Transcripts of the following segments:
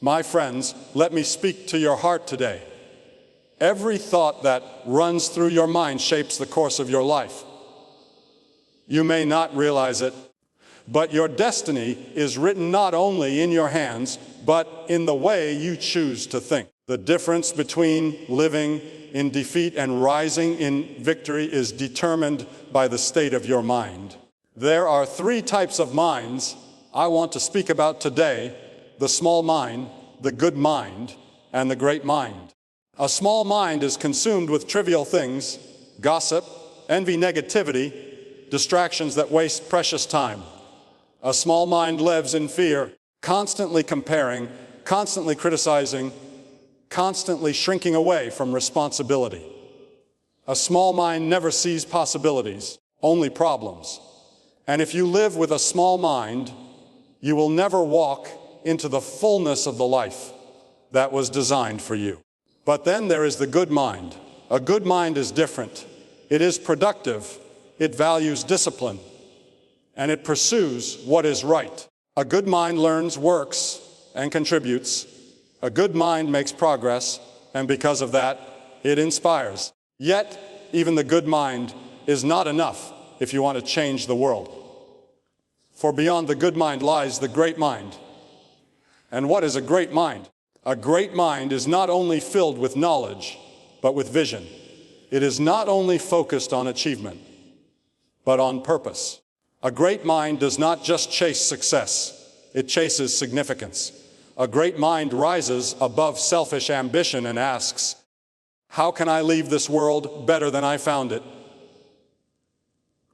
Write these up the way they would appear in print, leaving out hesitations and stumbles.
My friends, let me speak to your heart today. Every thought that runs through your mind shapes the course of your life. You may not realize it, but your destiny is written not only in your hands, but in the way you choose to think. The difference between living in defeat and rising in victory is determined by the state of your mind. There are three types of minds I want to speak about today: the small mind, the good mind, and the great mind. A small mind is consumed with trivial things, gossip, envy, negativity, distractions that waste precious time. A small mind lives in fear, constantly comparing, constantly criticizing, constantly shrinking away from responsibility. A small mind never sees possibilities, only problems. And if you live with a small mind, you will never walk into the fullness of the life that was designed for you. But then there is the good mind. A good mind is different. It is productive. It values discipline. And it pursues what is right. A good mind learns, works, and contributes. A good mind makes progress, and because of that, it inspires. Yet, even the good mind is not enough if you want to change the world. For beyond the good mind lies the great mind. And what is a great mind? A great mind is not only filled with knowledge, but with vision. It is not only focused on achievement, but on purpose. A great mind does not just chase success, it chases significance. A great mind rises above selfish ambition and asks, how can I leave this world better than I found it?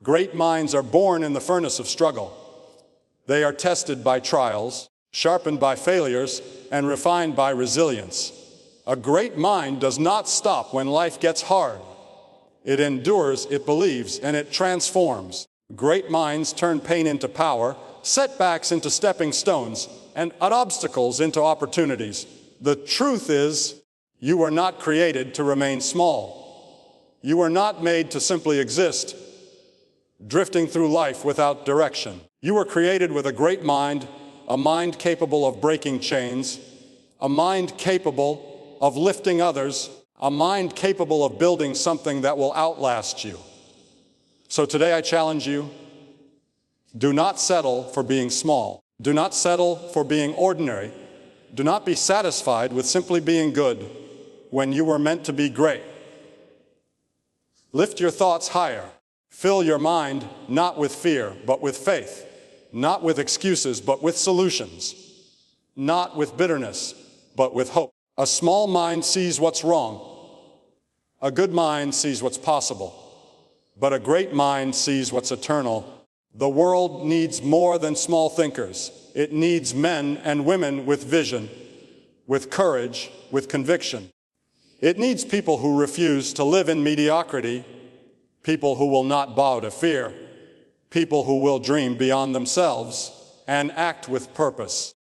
Great minds are born in the furnace of struggle. They are tested by trials, sharpened by failures, and refined by resilience. A great mind does not stop when life gets hard. It endures, it believes, and it transforms. Great minds turn pain into power, setbacks into stepping stones, and obstacles into opportunities. The truth is, you were not created to remain small. You were not made to simply exist, drifting through life without direction. You were created with a great mind, a mind capable of breaking chains, a mind capable of lifting others, a mind capable of building something that will outlast you. So today I challenge you, do not settle for being small. Do not settle for being ordinary. Do not be satisfied with simply being good when you were meant to be great. Lift your thoughts higher. Fill your mind not with fear, but with faith. Not with excuses, but with solutions. Not with bitterness, but with hope. A small mind sees what's wrong. A good mind sees what's possible. But a great mind sees what's eternal. The world needs more than small thinkers. It needs men and women with vision, with courage, with conviction. It needs people who refuse to live in mediocrity, people who will not bow to fear, people who will dream beyond themselves and act with purpose.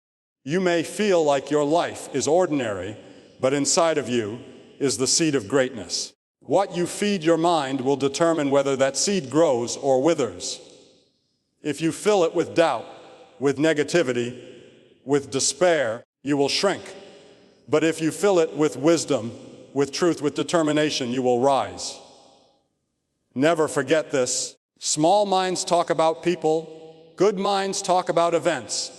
You may feel like your life is ordinary, but inside of you is the seed of greatness. What you feed your mind will determine whether that seed grows or withers. If you fill it with doubt, with negativity, with despair, you will shrink. But if you fill it with wisdom, with truth, with determination, you will rise. Never forget this. Small minds talk about people, good minds talk about events,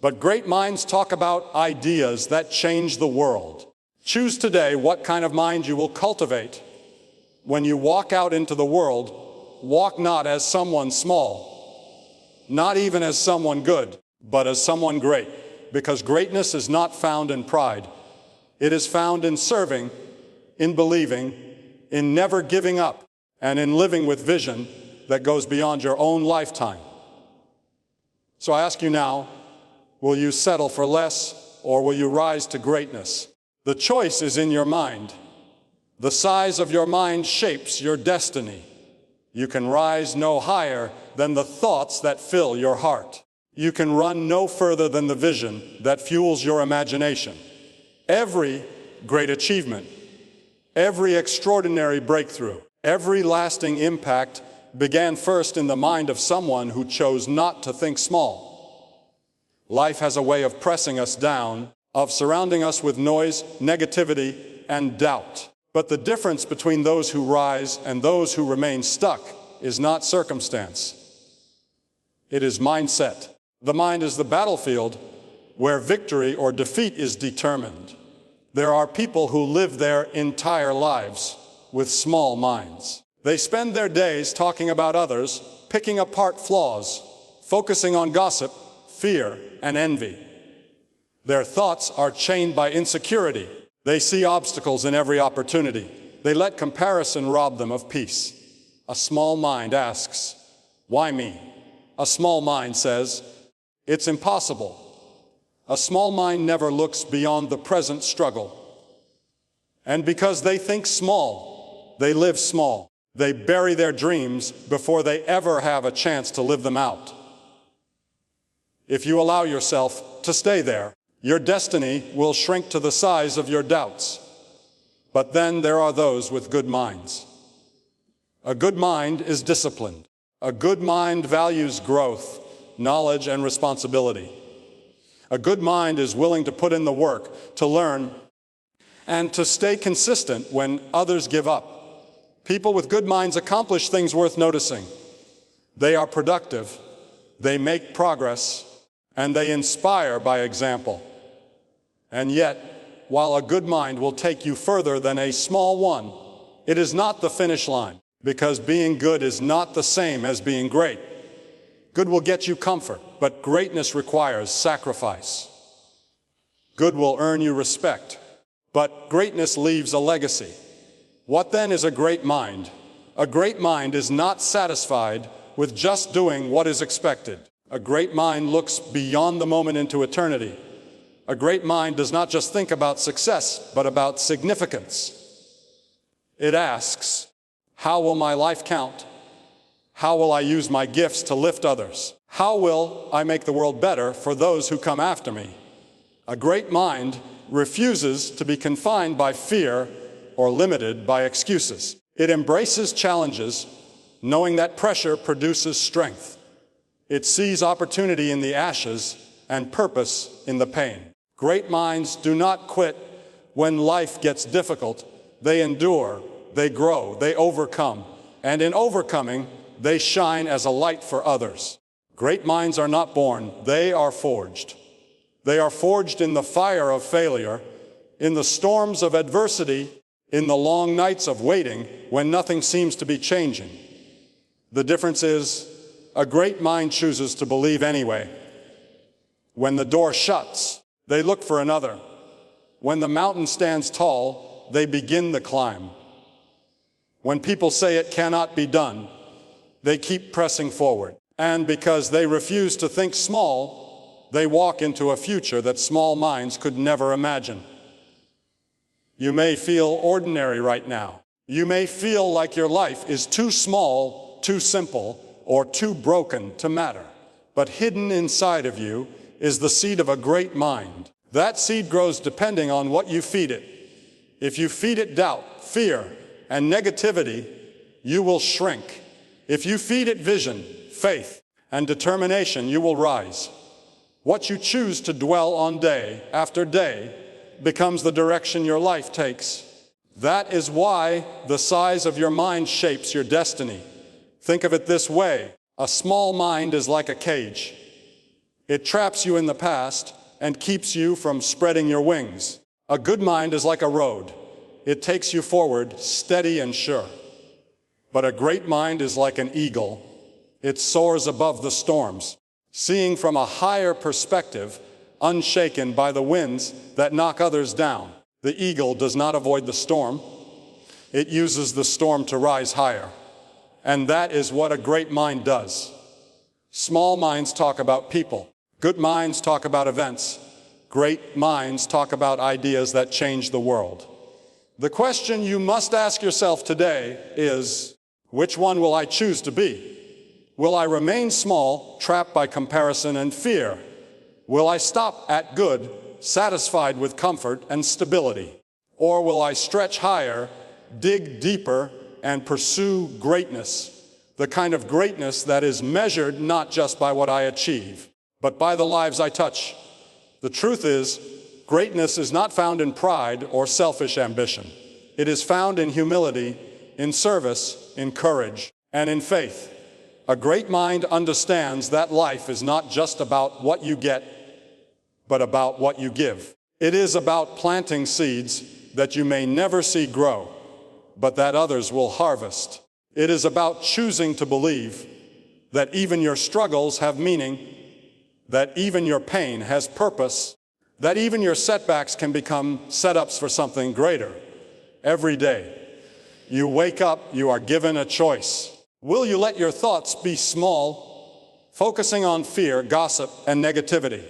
but great minds talk about ideas that change the world. Choose today what kind of mind you will cultivate. When you walk out into the world, walk not as someone small, not even as someone good, but as someone great, because greatness is not found in pride. It is found in serving, in believing, in never giving up, and in living with vision that goes beyond your own lifetime. So I ask you now, will you settle for less, or will you rise to greatness? The choice is in your mind. The size of your mind shapes your destiny. You can rise no higher than the thoughts that fill your heart. You can run no further than the vision that fuels your imagination. Every great achievement, every extraordinary breakthrough, every lasting impact began first in the mind of someone who chose not to think small. Life has a way of pressing us down, of surrounding us with noise, negativity, and doubt. But the difference between those who rise and those who remain stuck is not circumstance. It is mindset. The mind is the battlefield where victory or defeat is determined. There are people who live their entire lives with small minds. They spend their days talking about others, picking apart flaws, focusing on gossip, fear, and envy. Their thoughts are chained by insecurity. They see obstacles in every opportunity. They let comparison rob them of peace. A small mind asks, "Why me?" A small mind says, "It's impossible." A small mind never looks beyond the present struggle. And because they think small, they live small. They bury their dreams before they ever have a chance to live them out. If you allow yourself to stay there, your destiny will shrink to the size of your doubts. But then there are those with good minds. A good mind is disciplined. A good mind values growth, knowledge, and responsibility. A good mind is willing to put in the work, to learn, and to stay consistent when others give up. People with good minds accomplish things worth noticing. They are productive, they make progress, and they inspire by example. And yet, while a good mind will take you further than a small one, it is not the finish line, because being good is not the same as being great. Good will get you comfort, but greatness requires sacrifice. Good will earn you respect, but greatness leaves a legacy. What then is a great mind? A great mind is not satisfied with just doing what is expected. A great mind looks beyond the moment into eternity. A great mind does not just think about success, but about significance. It asks, how will my life count? How will I use my gifts to lift others? How will I make the world better for those who come after me? A great mind refuses to be confined by fear or limited by excuses. It embraces challenges, knowing that pressure produces strength. It sees opportunity in the ashes and purpose in the pain. Great minds do not quit when life gets difficult. They endure, they grow, they overcome, and in overcoming, they shine as a light for others. Great minds are not born, they are forged. They are forged in the fire of failure, in the storms of adversity, in the long nights of waiting when nothing seems to be changing. The difference is, a great mind chooses to believe anyway. When the door shuts, they look for another. When the mountain stands tall, they begin the climb. When people say it cannot be done, they keep pressing forward. And because they refuse to think small, they walk into a future that small minds could never imagine. You may feel ordinary right now. You may feel like your life is too small, too simple, or too broken to matter. But hidden inside of you is the seed of a great mind. That seed grows depending on what you feed it. If you feed it doubt, fear, and negativity, you will shrink. If you feed it vision, faith, and determination, you will rise. What you choose to dwell on day after day becomes the direction your life takes. That is why the size of your mind shapes your destiny. Think of it this way. A small mind is like a cage. It traps you in the past and keeps you from spreading your wings. A good mind is like a road. It takes you forward, steady and sure. But a great mind is like an eagle. It soars above the storms, seeing from a higher perspective, unshaken by the winds that knock others down. The eagle does not avoid the storm. It uses the storm to rise higher. And that is what a great mind does. Small minds talk about people. Good minds talk about events. Great minds talk about ideas that change the world. The question you must ask yourself today is, which one will I choose to be? Will I remain small, trapped by comparison and fear? Will I stop at good, satisfied with comfort and stability? Or will I stretch higher, dig deeper, and pursue greatness, the kind of greatness that is measured not just by what I achieve, but by the lives I touch? The truth is, Greatness is not found in pride or selfish ambition. It is found in humility, in service, in courage, and in faith. A great mind understands that life is not just about what you get, but about what you give. It is about planting seeds that you may never see grow, but that others will harvest. It is about choosing to believe that even your struggles have meaning, that even your pain has purpose, that even your setbacks can become setups for something greater. Every day you wake up, you are given a choice. Will you let your thoughts be small, focusing on fear, gossip, and negativity?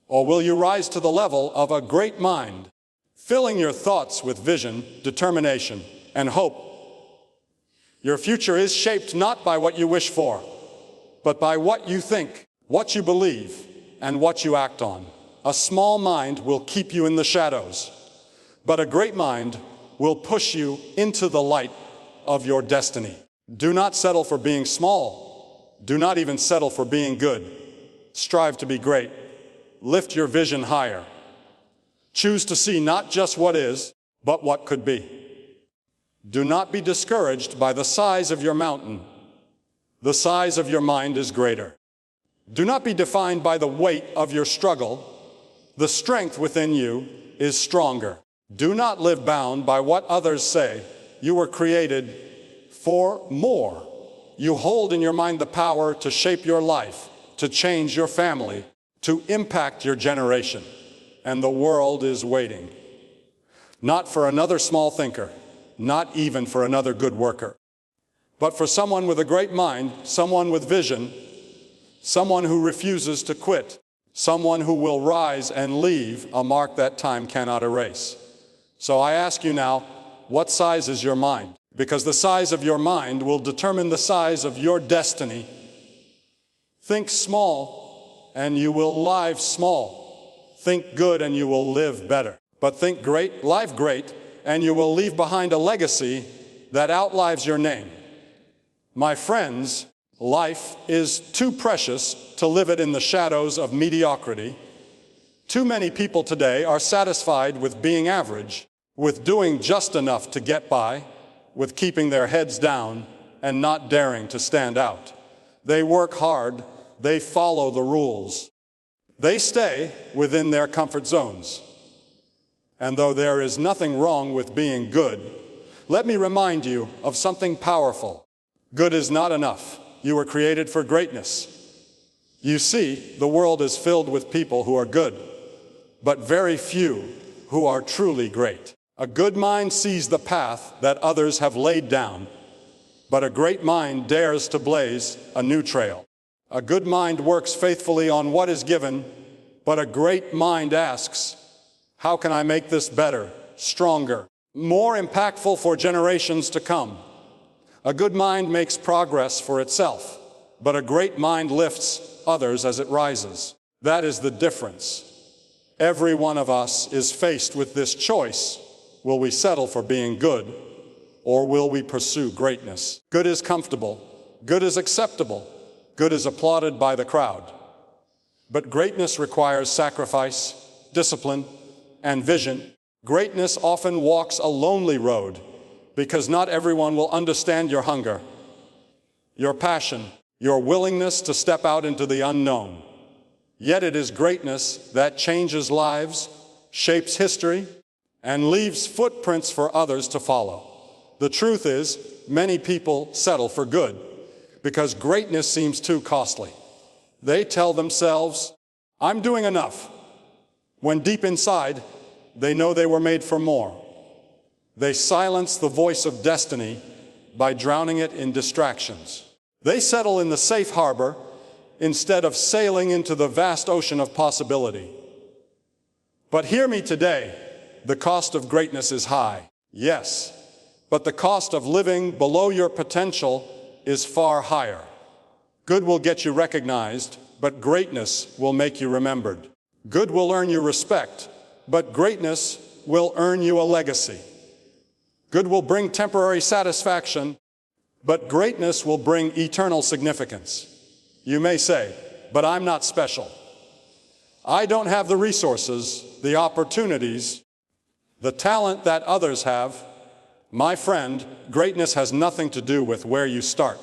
Or will you rise to the level of a great mind, filling your thoughts with vision, determination, and hope? Your future is shaped not by what you wish for, but by what you think, what you believe, and what you act on. A small mind will keep you in the shadows, but a great mind will push you into the light of your destiny. Do not settle for being small. Do not even settle for being good. Strive to be great. Lift your vision higher. Choose to see not just what is, but what could be. Do not be discouraged by the size of your mountain. The size of your mind is greater. Do not be defined by the weight of your struggle. The strength within you is stronger. Do not live bound by what others say. You were created for more. You hold in your mind the power to shape your life, to change your family, to impact your generation. And the world is waiting. Not for another small thinker, not even for another good worker, but for someone with a great mind, someone with vision, someone who refuses to quit, someone who will rise and leave a mark that time cannot erase. So I ask you now, what size is your mind? Because the size of your mind will determine the size of your destiny. Think small, and you will live small. Think good, and you will live better. But think great, live great, and you will leave behind a legacy that outlives your name. My friends, life is too precious to live it in the shadows of mediocrity. Too many people today are satisfied with being average, with doing just enough to get by, with keeping their heads down and not daring to stand out. They work hard, they follow the rules. They stay within their comfort zones. And though there is nothing wrong with being good, let me remind you of something powerful. Good is not enough. You were created for greatness. You see, the world is filled with people who are good, but very few who are truly great. A good mind sees the path that others have laid down, but a great mind dares to blaze a new trail. A good mind works faithfully on what is given, but a great mind asks, how can I make this better, stronger, more impactful for generations to come? A good mind makes progress for itself, but a great mind lifts others as it rises. That is the difference. Every one of us is faced with this choice. Will we settle for being good, or will we pursue greatness? Good is comfortable. Good is acceptable. Good is applauded by the crowd. But greatness requires sacrifice, discipline, and vision. Greatness often walks a lonely road because not everyone will understand your hunger, your passion, your willingness to step out into the unknown. Yet it is greatness that changes lives, shapes history, and leaves footprints for others to follow. The truth is, many people settle for good because greatness seems too costly. They tell themselves, I'm doing enough, when deep inside, they know they were made for more. They silence the voice of destiny by drowning it in distractions. They settle in the safe harbor instead of sailing into the vast ocean of possibility. But hear me today, the cost of greatness is high. Yes, but the cost of living below your potential is far higher. Good will get you recognized, but greatness will make you remembered. Good will earn you respect, but greatness will earn you a legacy. Good will bring temporary satisfaction, but greatness will bring eternal significance. You may say, but I'm not special. I don't have the resources, the opportunities, the talent that others have. My friend, greatness has nothing to do with where you start.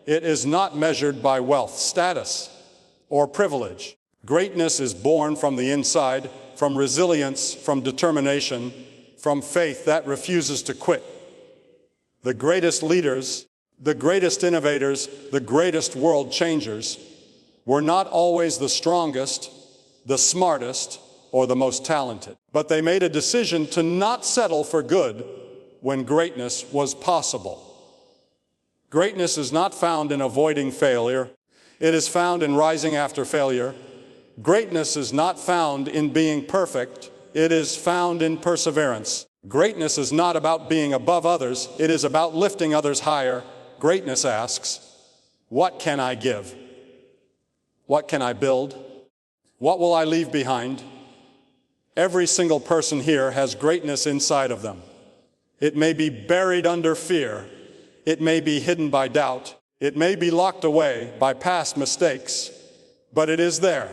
It is not measured by wealth, status, or privilege. Greatness is born from the inside, from resilience, from determination, from faith that refuses to quit. The greatest leaders, the greatest innovators, the greatest world changers were not always the strongest, the smartest, or the most talented. But they made a decision to not settle for good when greatness was possible. Greatness is not found in avoiding failure. It is found in rising after failure. Greatness is not found in being perfect. It is found in perseverance. Greatness is not about being above others. It is about lifting others higher. Greatness asks, what can I give? What can I build? What will I leave behind? Every single person here has greatness inside of them. It may be buried under fear. It may be hidden by doubt. It may be locked away by past mistakes, but it is there.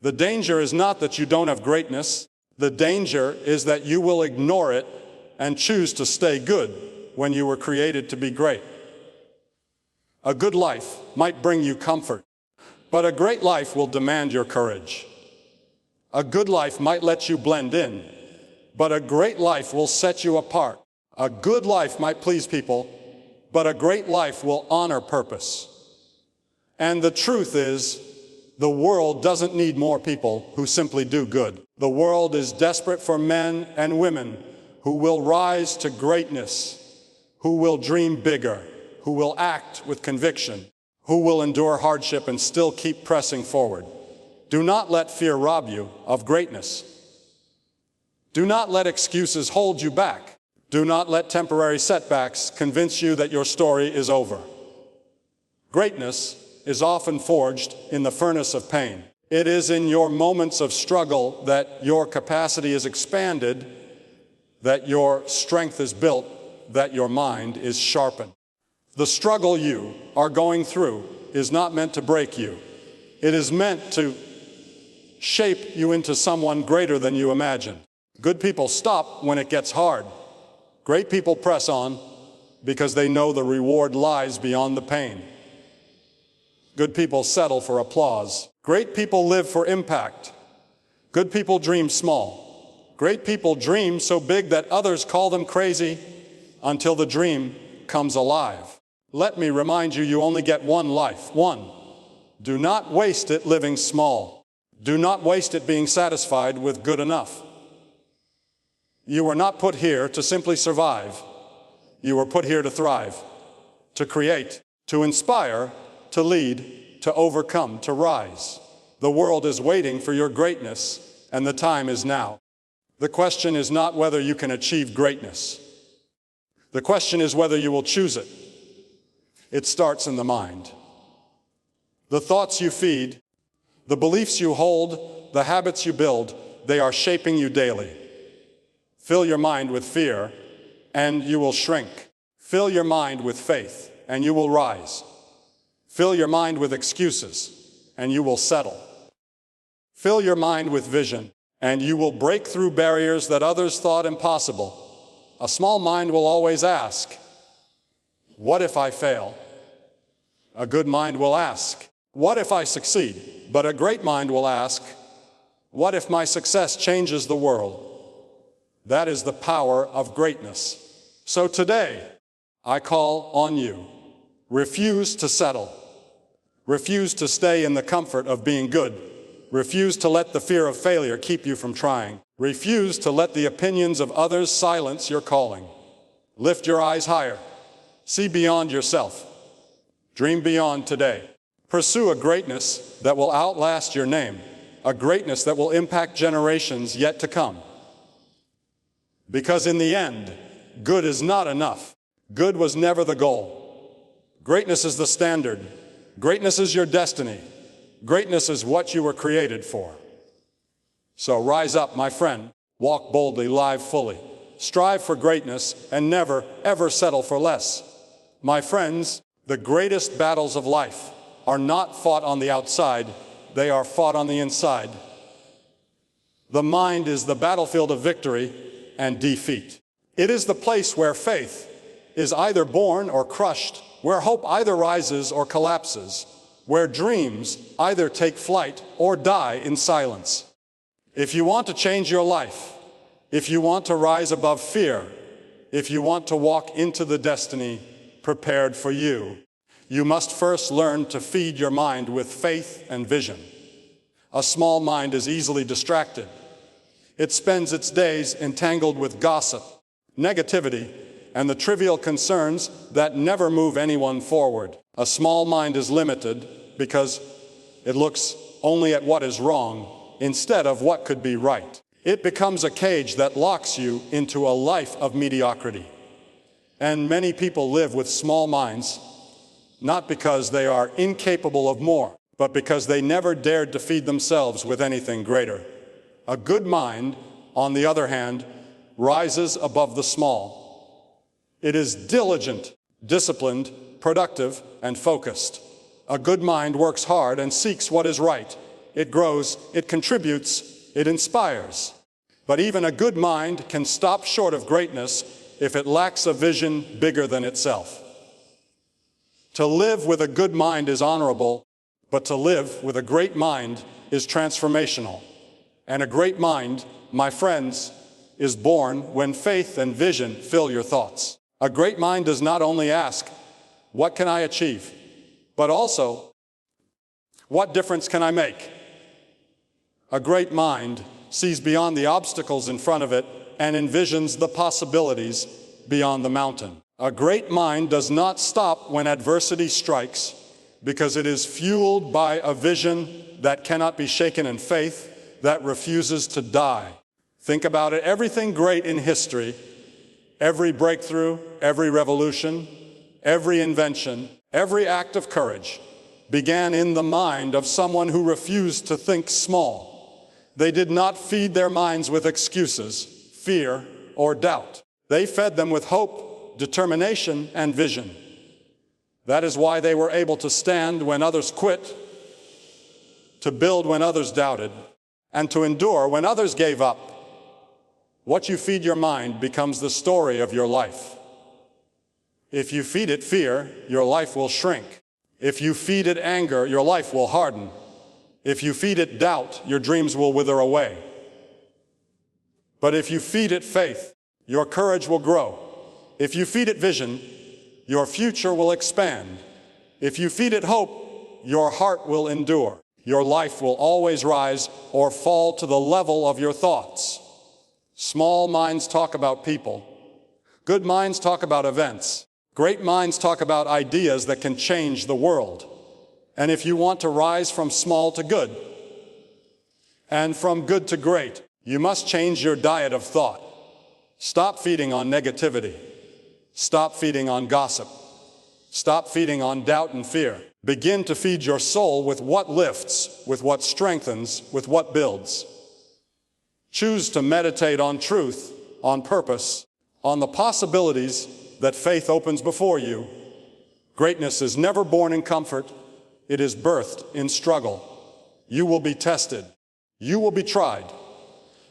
The danger is not that you don't have greatness. The danger is that you will ignore it and choose to stay good when you were created to be great. A good life might bring you comfort, but a great life will demand your courage. A good life might let you blend in, but a great life will set you apart. A good life might please people, but a great life will honor purpose. And the truth is, the world doesn't need more people who simply do good. The world is desperate for men and women who will rise to greatness, who will dream bigger, who will act with conviction, who will endure hardship and still keep pressing forward. Do not let fear rob you of greatness. Do not let excuses hold you back. Do not let temporary setbacks convince you that your story is over. Greatness is often forged in the furnace of pain. It is in your moments of struggle that your capacity is expanded, that your strength is built, that your mind is sharpened. The struggle you are going through is not meant to break you. It is meant to shape you into someone greater than you imagine. Good people stop when it gets hard. Great people press on because they know the reward lies beyond the pain. Good people settle for applause. Great people live for impact. Good people dream small. Great people dream so big that others call them crazy until the dream comes alive. Let me remind you, you only get one life. One. Do not waste it living small. Do not waste it being satisfied with good enough. You were not put here to simply survive. You were put here to thrive, to create, to inspire, to lead, to overcome, to rise. The world is waiting for your greatness, and the time is now. The question is not whether you can achieve greatness. The question is whether you will choose it. It starts in the mind. The thoughts you feed, the beliefs you hold, the habits you build, they are shaping you daily. Fill your mind with fear, and you will shrink. Fill your mind with faith, and you will rise. Fill your mind with excuses, and you will settle. Fill your mind with vision, and you will break through barriers that others thought impossible. A small mind will always ask, what if I fail? A good mind will ask, what if I succeed? But a great mind will ask, what if my success changes the world? That is the power of greatness. So today, I call on you. Refuse to settle. Refuse to stay in the comfort of being good. Refuse to let the fear of failure keep you from trying. Refuse to let the opinions of others silence your calling. Lift your eyes higher. See beyond yourself. Dream beyond today. Pursue a greatness that will outlast your name, a greatness that will impact generations yet to come. Because in the end, good is not enough. Good was never the goal. Greatness is the standard. Greatness is your destiny. Greatness is what you were created for. So rise up, my friend. Walk boldly, live fully. Strive for greatness and never, ever settle for less. My friends, the greatest battles of life are not fought on the outside, they are fought on the inside. The mind is the battlefield of victory and defeat. It is the place where faith is either born or crushed, where hope either rises or collapses, where dreams either take flight or die in silence. If you want to change your life, if you want to rise above fear, if you want to walk into the destiny prepared for you, you must first learn to feed your mind with faith and vision. A small mind is easily distracted. It spends its days entangled with gossip, negativity, and the trivial concerns that never move anyone forward. A small mind is limited because it looks only at what is wrong instead of what could be right. It becomes a cage that locks you into a life of mediocrity. And many people live with small minds, not because they are incapable of more, but because they never dared to feed themselves with anything greater. A good mind, on the other hand, rises above the small. It is diligent, disciplined, productive, and focused. A good mind works hard and seeks what is right. It grows, it contributes, it inspires. But even a good mind can stop short of greatness if it lacks a vision bigger than itself. To live with a good mind is honorable, but to live with a great mind is transformational. And a great mind, my friends, is born when faith and vision fill your thoughts. A great mind does not only ask, what can I achieve? But also, what difference can I make? A great mind sees beyond the obstacles in front of it and envisions the possibilities beyond the mountain. A great mind does not stop when adversity strikes because it is fueled by a vision that cannot be shaken and faith that refuses to die. Think about it. Everything great in history, every breakthrough, every revolution, every invention, every act of courage began in the mind of someone who refused to think small. They did not feed their minds with excuses, fear, or doubt. They fed them with hope, determination, and vision. That is why they were able to stand when others quit, to build when others doubted, and to endure when others gave up. What you feed your mind becomes the story of your life. If you feed it fear, your life will shrink. If you feed it anger, your life will harden. If you feed it doubt, your dreams will wither away. But if you feed it faith, your courage will grow. If you feed it vision, your future will expand. If you feed it hope, your heart will endure. Your life will always rise or fall to the level of your thoughts. Small minds talk about people. Good minds talk about events. Great minds talk about ideas that can change the world. And if you want to rise from small to good, and from good to great, you must change your diet of thought. Stop feeding on negativity. Stop feeding on gossip. Stop feeding on doubt and fear. Begin to feed your soul with what lifts, with what strengthens, with what builds. Choose to meditate on truth, on purpose, on the possibilities that faith opens before you. Greatness is never born in comfort. It is birthed in struggle. You will be tested. You will be tried.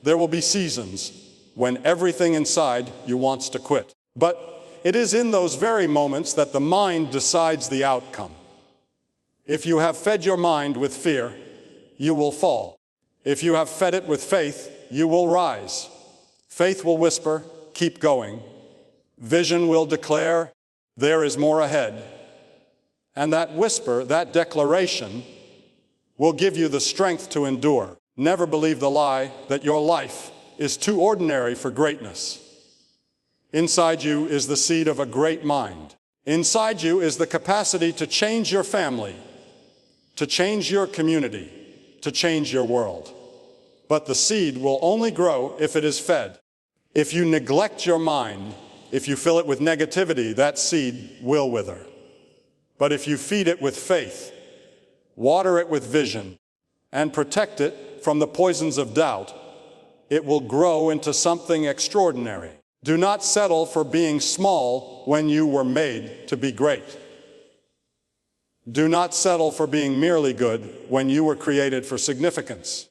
There will be seasons when everything inside you wants to quit. But it is in those very moments that the mind decides the outcome. If you have fed your mind with fear, you will fall. If you have fed it with faith, you will rise. Faith will whisper, keep going. Vision will declare, there is more ahead. And that whisper, that declaration, will give you the strength to endure. Never believe the lie that your life is too ordinary for greatness. Inside you is the seed of a great mind. Inside you is the capacity to change your family, to change your community, to change your world. But the seed will only grow if it is fed. If you neglect your mind, if you fill it with negativity, that seed will wither. But if you feed it with faith, water it with vision, and protect it from the poisons of doubt, it will grow into something extraordinary. Do not settle for being small when you were made to be great. Do not settle for being merely good when you were created for significance.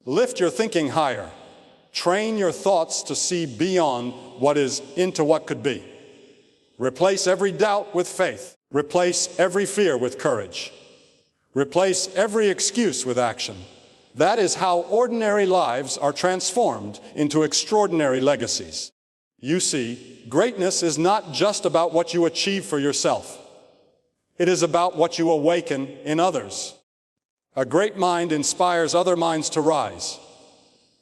Lift your thinking higher. Train your thoughts to see beyond what is into what could be. Replace every doubt with faith. Replace every fear with courage. Replace every excuse with action. That is how ordinary lives are transformed into extraordinary legacies. You see, greatness is not just about what you achieve for yourself. It is about what you awaken in others. A great mind inspires other minds to rise.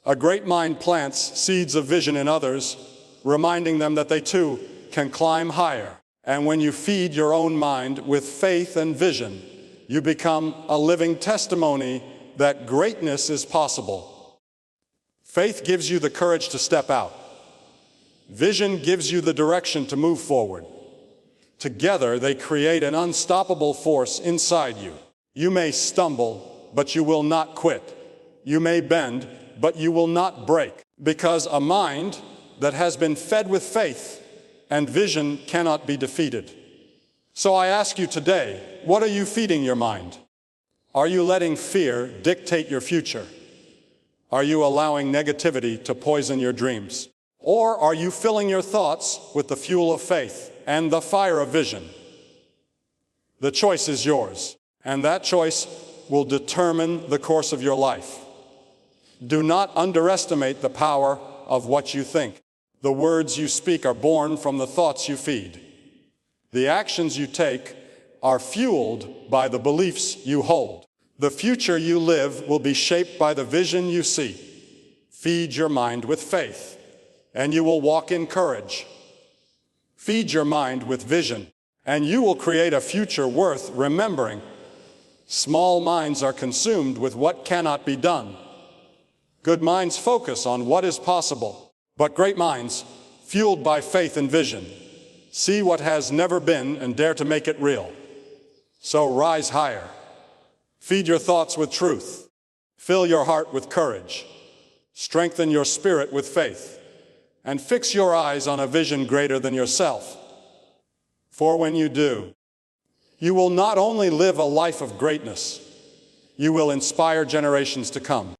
A great mind plants seeds of vision in others, reminding them that they too can climb higher. And when you feed your own mind with faith and vision, you become a living testimony that greatness is possible. Faith gives you the courage to step out. Vision gives you the direction to move forward. Together, they create an unstoppable force inside you. You may stumble, but you will not quit. You may bend, but you will not break, because a mind that has been fed with faith and vision cannot be defeated. So I ask you today, what are you feeding your mind? Are you letting fear dictate your future? Are you allowing negativity to poison your dreams? Or are you filling your thoughts with the fuel of faith and the fire of vision? The choice is yours, and that choice will determine the course of your life. Do not underestimate the power of what you think. The words you speak are born from the thoughts you feed. The actions you take are fueled by the beliefs you hold. The future you live will be shaped by the vision you see. Feed your mind with faith, and you will walk in courage. Feed your mind with vision, and you will create a future worth remembering. Small minds are consumed with what cannot be done. Good minds focus on what is possible, but great minds, fueled by faith and vision, see what has never been and dare to make it real. So rise higher. Feed your thoughts with truth. Fill your heart with courage. Strengthen your spirit with faith. And fix your eyes on a vision greater than yourself. For when you do, you will not only live a life of greatness, you will inspire generations to come.